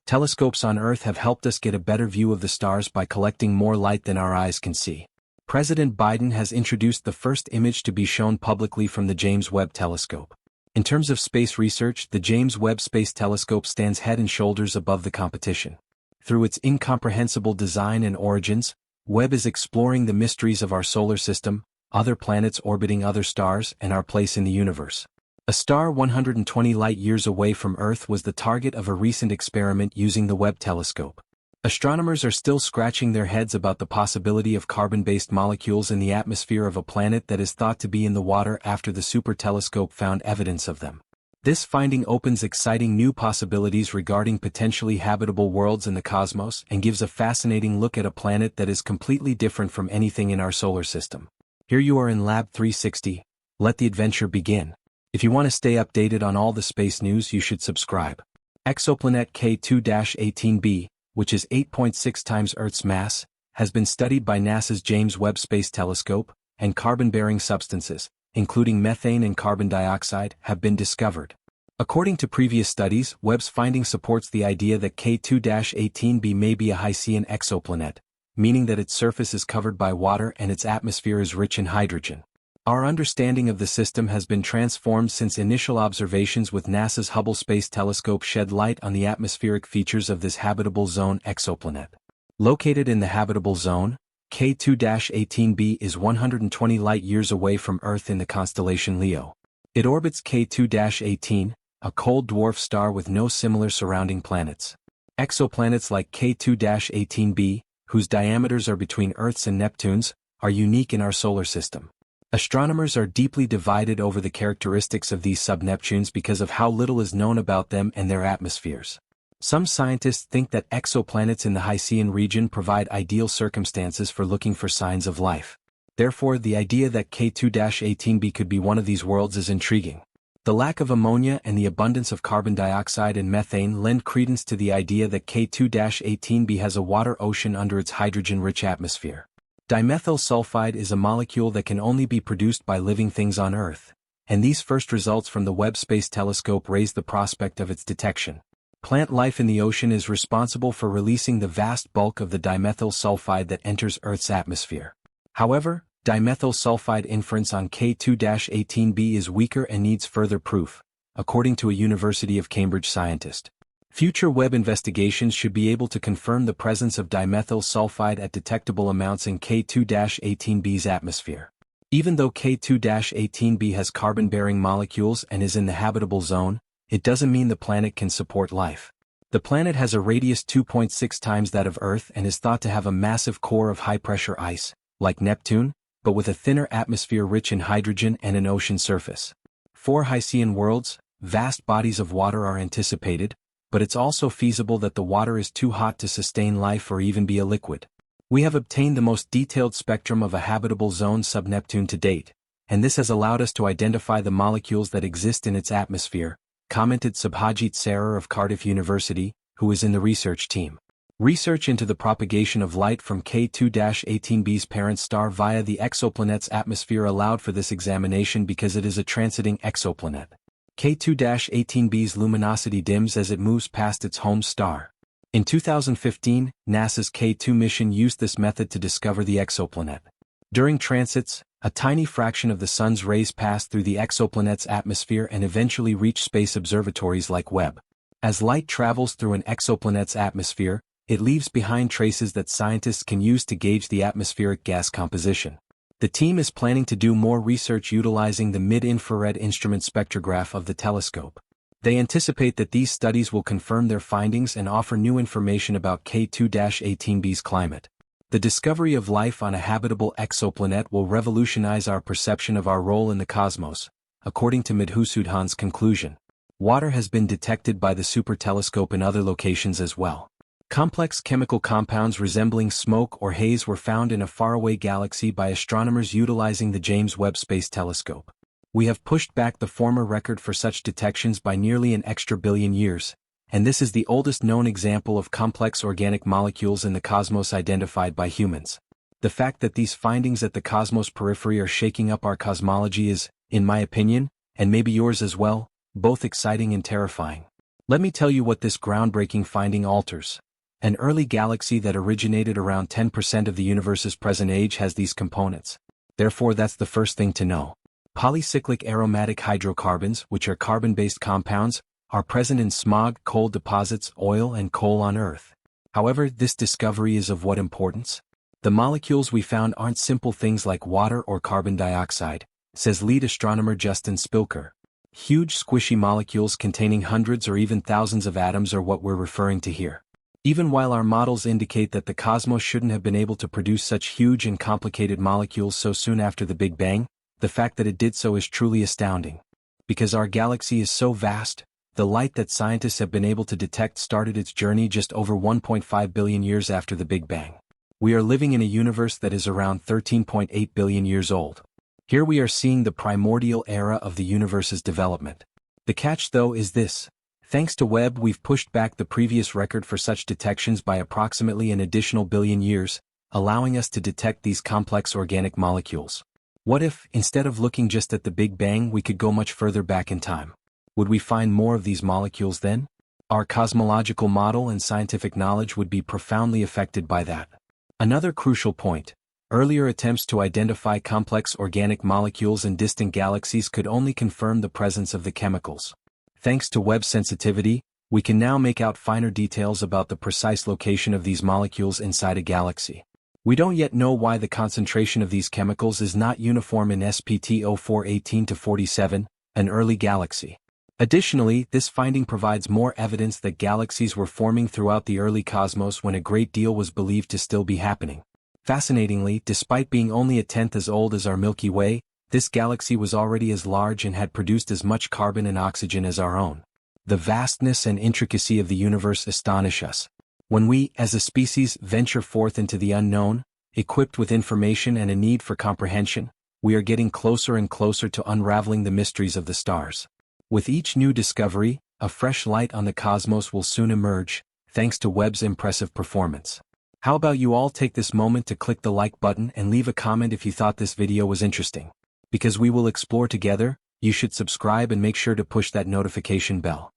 Telescopes on Earth have helped us get a better view of the stars by collecting more light than our eyes can see. President Biden has introduced the first image to be shown publicly from the James Webb Telescope. In terms of space research, the James Webb Space Telescope stands head and shoulders above the competition. Through its incomprehensible design and origins, Webb is exploring the mysteries of our solar system, other planets orbiting other stars, and our place in the universe. A star 120 light-years away from Earth was the target of a recent experiment using the Webb telescope. Astronomers are still scratching their heads about the possibility of carbon-based molecules in the atmosphere of a planet that is thought to be in the water after the super telescope found evidence of them. This finding opens exciting new possibilities regarding potentially habitable worlds in the cosmos and gives a fascinating look at a planet that is completely different from anything in our solar system. Here you are in Lab 360. Let the adventure begin. If you want to stay updated on all the space news, you should subscribe. Exoplanet K2-18b, which is 8.6 times Earth's mass, has been studied by NASA's James Webb Space Telescope, and carbon-bearing substances, including methane and carbon dioxide, have been discovered. According to previous studies, Webb's finding supports the idea that K2-18b may be a Hycean exoplanet, meaning that its surface is covered by water and its atmosphere is rich in hydrogen. Our understanding of the system has been transformed since initial observations with NASA's Hubble Space Telescope shed light on the atmospheric features of this habitable zone exoplanet. Located in the habitable zone, K2-18b is 120 light-years away from Earth in the constellation Leo. It orbits K2-18, a cold dwarf star with no similar surrounding planets. Exoplanets like K2-18b, whose diameters are between Earth's and Neptune's, are unique in our solar system. Astronomers are deeply divided over the characteristics of these sub-Neptunes because of how little is known about them and their atmospheres. Some scientists think that exoplanets in the Hycean region provide ideal circumstances for looking for signs of life. Therefore, the idea that K2-18b could be one of these worlds is intriguing. The lack of ammonia and the abundance of carbon dioxide and methane lend credence to the idea that K2-18b has a water ocean under its hydrogen-rich atmosphere. Dimethyl sulfide is a molecule that can only be produced by living things on Earth, and these first results from the Webb Space Telescope raise the prospect of its detection. Plant life in the ocean is responsible for releasing the vast bulk of the dimethyl sulfide that enters Earth's atmosphere. However, dimethyl sulfide inference on K2-18b is weaker and needs further proof, according to a University of Cambridge scientist. Future Webb investigations should be able to confirm the presence of dimethyl sulfide at detectable amounts in K2-18b's atmosphere. Even though K2-18b has carbon-bearing molecules and is in the habitable zone, it doesn't mean the planet can support life. The planet has a radius 2.6 times that of Earth and is thought to have a massive core of high-pressure ice, like Neptune, but with a thinner atmosphere rich in hydrogen and an ocean surface. 4 Hycean worlds, vast bodies of water are anticipated, but it's also feasible that the water is too hot to sustain life or even be a liquid. We have obtained the most detailed spectrum of a habitable zone sub-Neptune to date, and this has allowed us to identify the molecules that exist in its atmosphere, commented Subhajit Sarar of Cardiff University, who is in the research team. Research into the propagation of light from K2-18b's parent star via the exoplanet's atmosphere allowed for this examination because it is a transiting exoplanet. K2-18b's luminosity dims as it moves past its home star. In 2015, NASA's K2 mission used this method to discover the exoplanet. During transits, a tiny fraction of the sun's rays pass through the exoplanet's atmosphere and eventually reach space observatories like Webb. As light travels through an exoplanet's atmosphere, it leaves behind traces that scientists can use to gauge the atmospheric gas composition. The team is planning to do more research utilizing the mid-infrared instrument spectrograph of the telescope. They anticipate that these studies will confirm their findings and offer new information about K2-18b's climate. The discovery of life on a habitable exoplanet will revolutionize our perception of our role in the cosmos, according to Madhusudhan's conclusion. Water has been detected by the super telescope in other locations as well. Complex chemical compounds resembling smoke or haze were found in a faraway galaxy by astronomers utilizing the James Webb Space Telescope. We have pushed back the former record for such detections by nearly an extra billion years, and this is the oldest known example of complex organic molecules in the cosmos identified by humans. The fact that these findings at the cosmos periphery are shaking up our cosmology is, in my opinion, and maybe yours as well, both exciting and terrifying. Let me tell you what this groundbreaking finding alters. An early galaxy that originated around 10% of the universe's present age has these components. Therefore, that's the first thing to know. Polycyclic aromatic hydrocarbons, which are carbon-based compounds, are present in smog, coal deposits, oil, and coal on Earth. However, this discovery is of what importance? The molecules we found aren't simple things like water or carbon dioxide, says lead astronomer Justin Spilker. Huge squishy molecules containing hundreds or even thousands of atoms are what we're referring to here. Even while our models indicate that the cosmos shouldn't have been able to produce such huge and complicated molecules so soon after the Big Bang, the fact that it did so is truly astounding. Because our galaxy is so vast, the light that scientists have been able to detect started its journey just over 1.5 billion years after the Big Bang. We are living in a universe that is around 13.8 billion years old. Here we are seeing the primordial era of the universe's development. The catch, though, is this. Thanks to Webb, we've pushed back the previous record for such detections by approximately an additional billion years, allowing us to detect these complex organic molecules. What if, instead of looking just at the Big Bang, we could go much further back in time? Would we find more of these molecules then? Our cosmological model and scientific knowledge would be profoundly affected by that. Another crucial point. Earlier attempts to identify complex organic molecules in distant galaxies could only confirm the presence of the chemicals. Thanks to Webb's sensitivity, we can now make out finer details about the precise location of these molecules inside a galaxy. We don't yet know why the concentration of these chemicals is not uniform in SPT 0418-47, an early galaxy. Additionally, this finding provides more evidence that galaxies were forming throughout the early cosmos when a great deal was believed to still be happening. Fascinatingly, despite being only a tenth as old as our Milky Way, this galaxy was already as large and had produced as much carbon and oxygen as our own. The vastness and intricacy of the universe astonish us. When we, as a species, venture forth into the unknown, equipped with information and a need for comprehension, we are getting closer and closer to unraveling the mysteries of the stars. With each new discovery, a fresh light on the cosmos will soon emerge, thanks to Webb's impressive performance. How about you all take this moment to click the like button and leave a comment if you thought this video was interesting. Because we will explore together, you should subscribe and make sure to push that notification bell.